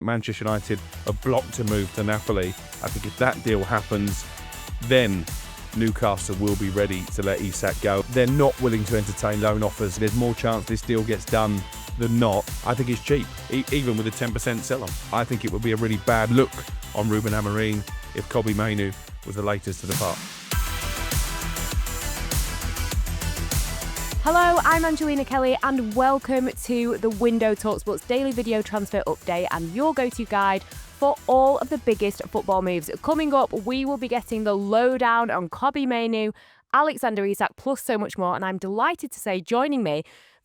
Manchester United have blocked a move to Napoli. I think if that deal happens, then Newcastle will be ready to let Isak go. They're not willing to entertain loan offers. There's more chance this deal gets done than not. I think it's cheap, even with a 10% sell-on. I think it would be a really bad look on Ruben Amorim if Kobbie Mainoo was the latest to depart. Hello, I'm Angelina Kelly and welcome to the Window talkSPORT's daily video transfer update and your go-to guide for all of the biggest football moves. Coming up, we will be getting the lowdown on Kobbie Mainoo Alexander Isak, plus so much more. And I'm delighted to say, joining me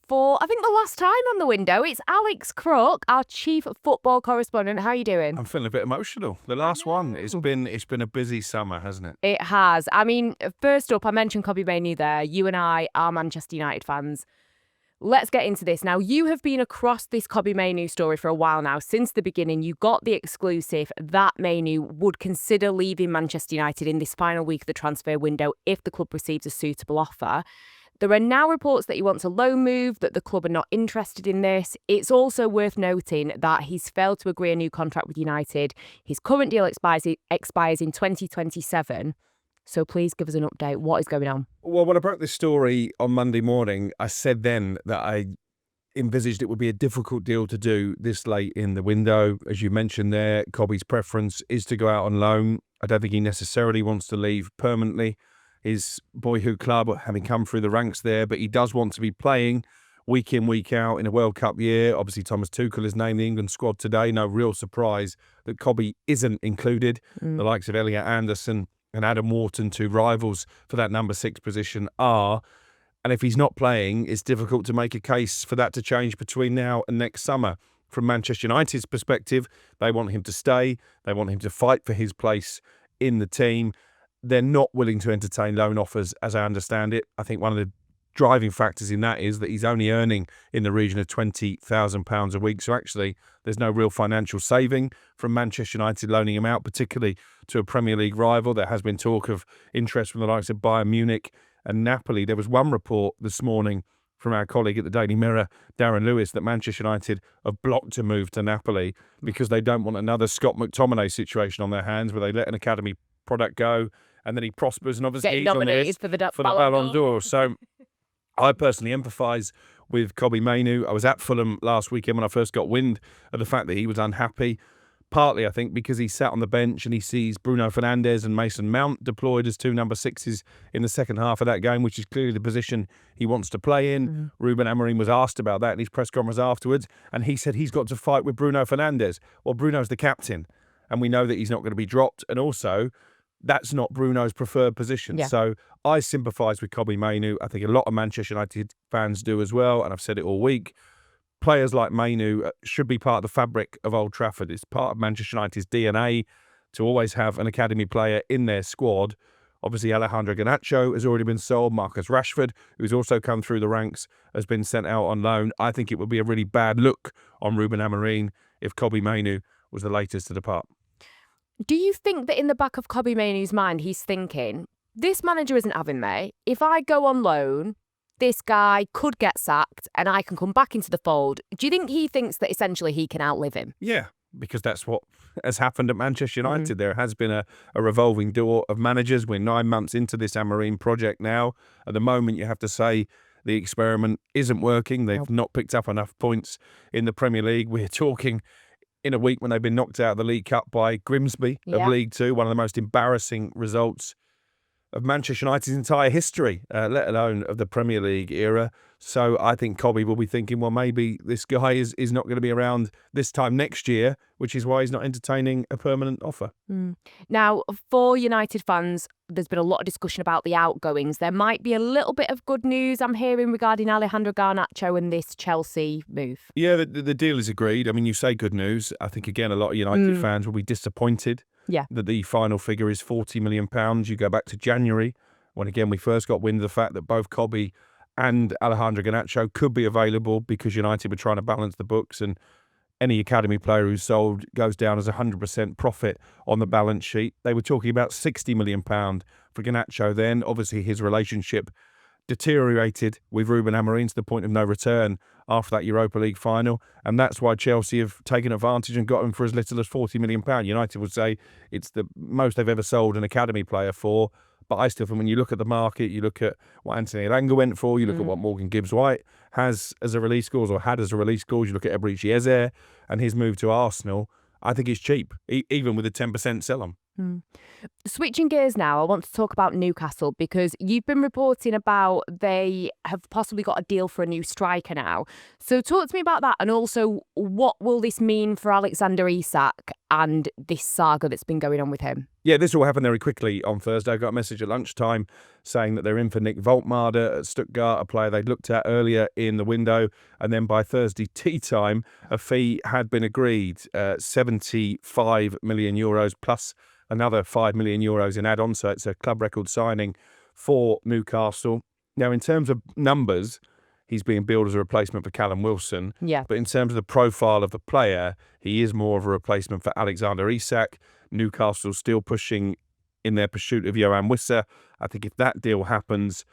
for, I think, the last time on the Window, it's Alex Crook, our chief football correspondent. How are you doing? I'm feeling a bit emotional. The last one, it's been a busy summer, hasn't it? It has. I mean, first up, I mentioned Kobbie Mainoo there. You and I are Manchester United fans. Let's get into this. Now, you have been across this Kobbie Mainoo story for a while now. Since the beginning, you got the exclusive that Mainoo would consider leaving Manchester United in this final week of the transfer window if the club receives a suitable offer. There are now reports that he wants a loan move, that the club are not interested in this. It's also worth noting that he's failed to agree a new contract with United. His current deal expires in 2027. So please give us an update. What is going on? Well, when I broke this story on Monday morning, I said then that I envisaged it would be a difficult deal to do this late in the window. As you mentioned there, Kobbie's preference is to go out on loan. I don't think he necessarily wants to leave permanently his boyhood club, having come through the ranks there, but he does want to be playing week in, week out in a World Cup year. Obviously, Thomas Tuchel has named the England squad today. No real surprise that Kobbie isn't included. The likes of Elliot Anderson and Adam Wharton, two rivals for that number 6 position, are. And if he's not playing, it's difficult to make a case for that to change between now and next summer. From Manchester United's perspective, they want him to stay. They want him to fight for his place in the team. They're not willing to entertain loan offers, as I understand it. I think one of the driving factors in that is that he's only earning in the region of £20,000 a week. So actually, there's no real financial saving from Manchester United loaning him out, particularly to a Premier League rival. There has been talk of interest from the likes of Bayern Munich and Napoli. There was one report this morning from our colleague at the Daily Mirror, Darren Lewis, that Manchester United have blocked a move to Napoli because they don't want another Scott McTominay situation on their hands where they let an academy product go and then he prospers and obviously he's nominated for the Ballon d'Or. So I personally empathise with Kobbie Mainoo. I was at Fulham last weekend when I first got wind of the fact that he was unhappy, partly I think because he sat on the bench and he sees Bruno Fernandes and Mason Mount deployed as 2 number 6s in the second half of that game, which is clearly the position he wants to play in. Ruben Amorim was asked about that in his press conference afterwards, and he said he's got to fight with Bruno Fernandes. Well, Bruno's the captain, and we know that he's not going to be dropped, and also that's not Bruno's preferred position. Yeah. So I sympathise with Kobbie Mainoo. I think a lot of Manchester United fans do as well, and I've said it all week. Players like Mainoo should be part of the fabric of Old Trafford. It's part of Manchester United's DNA to always have an academy player in their squad. Obviously, Alejandro Garnacho has already been sold. Marcus Rashford, who's also come through the ranks, has been sent out on loan. I think it would be a really bad look on Ruben Amorim if Kobbie Mainoo was the latest to depart. Do you think that in the back of Kobbie Mainoo's mind, he's thinking, this manager isn't having me. If I go on loan, this guy could get sacked and I can come back into the fold. Do you think he thinks that essentially he can outlive him? Yeah, because that's what has happened at Manchester United. There has been a revolving door of managers. We're 9 months into this Amorim project now. At the moment, you have to say the experiment isn't working. They've not picked up enough points in the Premier League. We're talking in a week when they've been knocked out of the League Cup by Grimsby of League Two, one of the most embarrassing results of Manchester United's entire history, let alone of the Premier League era. So I think Kobbie will be thinking, well, maybe this guy is not going to be around this time next year, which is why he's not entertaining a permanent offer. Now, for United fans, there's been a lot of discussion about the outgoings. There might be a little bit of good news I'm hearing regarding Alejandro Garnacho and this Chelsea move. Yeah, the deal is agreed. I mean, you say good news. I think, again, a lot of United fans will be disappointed that the final figure is £40 million. You go back to January, when, again, we first got wind of the fact that both Kobbie and Alejandro Garnacho could be available because United were trying to balance the books, and any academy player who's sold goes down as 100% profit on the balance sheet. They were talking about £60 million for Garnacho then. Obviously, his relationship deteriorated with Ruben Amorim to the point of no return after that Europa League final, and that's why Chelsea have taken advantage and got him for as little as £40 million. United would say it's the most they've ever sold an academy player for, but I still think when you look at the market, you look at what Anthony Elanga went for, you look at what Morgan Gibbs-White has as a release clause or had as a release clause, you look at Eberechi Eze and his move to Arsenal, I think it's cheap, even with a 10% sell-on. Switching gears now, I want to talk about Newcastle because you've been reporting about they have possibly got a deal for a new striker now. So talk to me about that, and also what will this mean for Alexander Isak and this saga that's been going on with him? Yeah, this all happened very quickly on Thursday. I got a message at lunchtime saying that they're in for Nick Voltmarder at Stuttgart, a player they'd looked at earlier in the window. And then by Thursday tea time, a fee had been agreed, €75 million plus another €5 million in add-on. So it's a club record signing for Newcastle. Now, in terms of numbers, he's being billed as a replacement for Callum Wilson. Yeah. But in terms of the profile of the player, he is more of a replacement for Alexander Isak. Newcastle's still pushing in their pursuit of Johan Wissa. I think if that deal happens,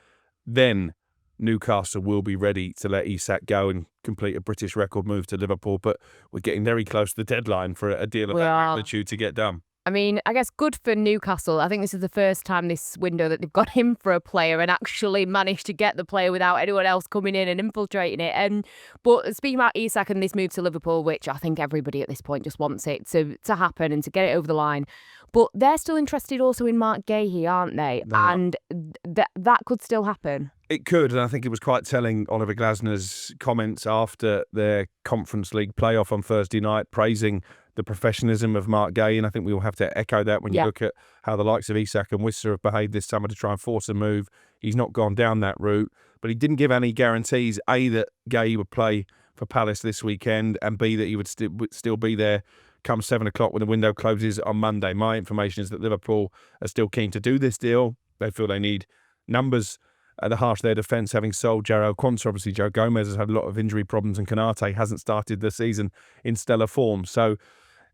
then Newcastle will be ready to let Isak go and complete a British record move to Liverpool. But we're getting very close to the deadline for a deal of that magnitude to get done. I mean, I guess good for Newcastle. I think this is the first time this window that they've got in for a player and actually managed to get the player without anyone else coming in and infiltrating it. But speaking about Isak and this move to Liverpool, which I think everybody at this point just wants it to happen and to get it over the line. But they're still interested also in Mark Gahey, aren't they? And that could still happen. It could, and I think it was quite telling, Oliver Glasner's comments after their Conference League playoff on Thursday night, praising the professionalism of Mark Gahey, and I think we will have to echo that when you look at how the likes of Isak and Wissa have behaved this summer to try and force a move. He's not gone down that route, but he didn't give any guarantees, A, that Gahey would play for Palace this weekend, and B, that he would still be there come 7 o'clock when the window closes on Monday. My information is that Liverpool are still keen to do this deal. They feel they need numbers at the heart of their defence, having sold Jarrell Quansah. Obviously, Joe Gomez has had a lot of injury problems, and Konate hasn't started the season in stellar form. So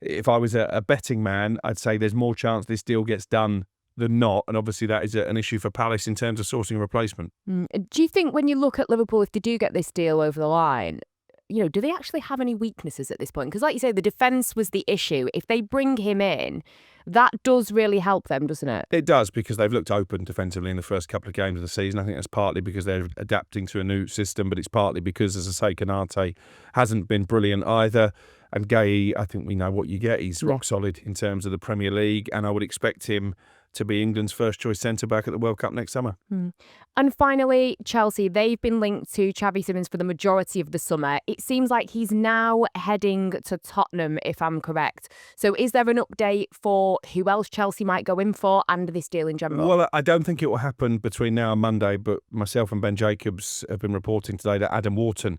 if I was a betting man, I'd say there's more chance this deal gets done than not. And obviously that is an issue for Palace in terms of sourcing a replacement. Do you think when you look at Liverpool, if they do get this deal over the line, do they actually have any weaknesses at this point? Because like you say, the defence was the issue. If they bring him in, that does really help them, doesn't it? It does, because they've looked open defensively in the first couple of games of the season. I think that's partly because they're adapting to a new system, but it's partly because, as I say, Konate hasn't been brilliant either. And Gahey, I think we know what you get. He's rock solid in terms of the Premier League, and I would expect him to be England's first choice centre-back at the World Cup next summer. And finally, Chelsea, they've been linked to Xavi Simons for the majority of the summer. It seems like he's now heading to Tottenham, if I'm correct. So is there an update for who else Chelsea might go in for and this deal in general? Well, I don't think it will happen between now and Monday, but myself and Ben Jacobs have been reporting today that Adam Wharton,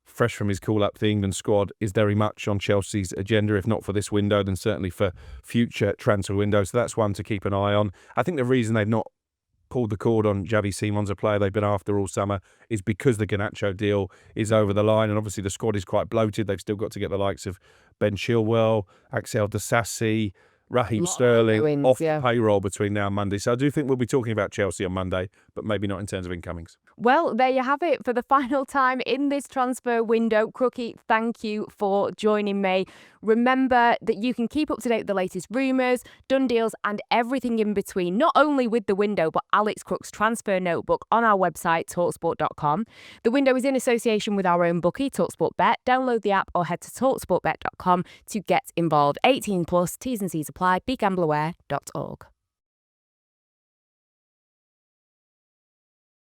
fresh from his call-up to the England squad, is very much on Chelsea's agenda, if not for this window, then certainly for future transfer windows. So that's one to keep an eye on. I think the reason they've not pulled the cord on Xavi Simons, a player they've been after all summer, is because the Garnacho deal is over the line, and obviously the squad is quite bloated. They've still got to get the likes of Ben Chilwell, Axel Disasi, Raheem Sterling off payroll between now and Monday. So I do think we'll be talking about Chelsea on Monday, but maybe not in terms of incomings. Well, there you have it for the final time in this transfer window. Crookie, thank you for joining me. Remember that you can keep up to date with the latest rumours, done deals and everything in between, not only with the window, but Alex Crook's transfer notebook on our website, talksport.com. The window is in association with our own bookie, TalkSport Bet. Download the app or head to talksportbet.com to get involved. 18 plus, T's and C's apply, begambleaware.org.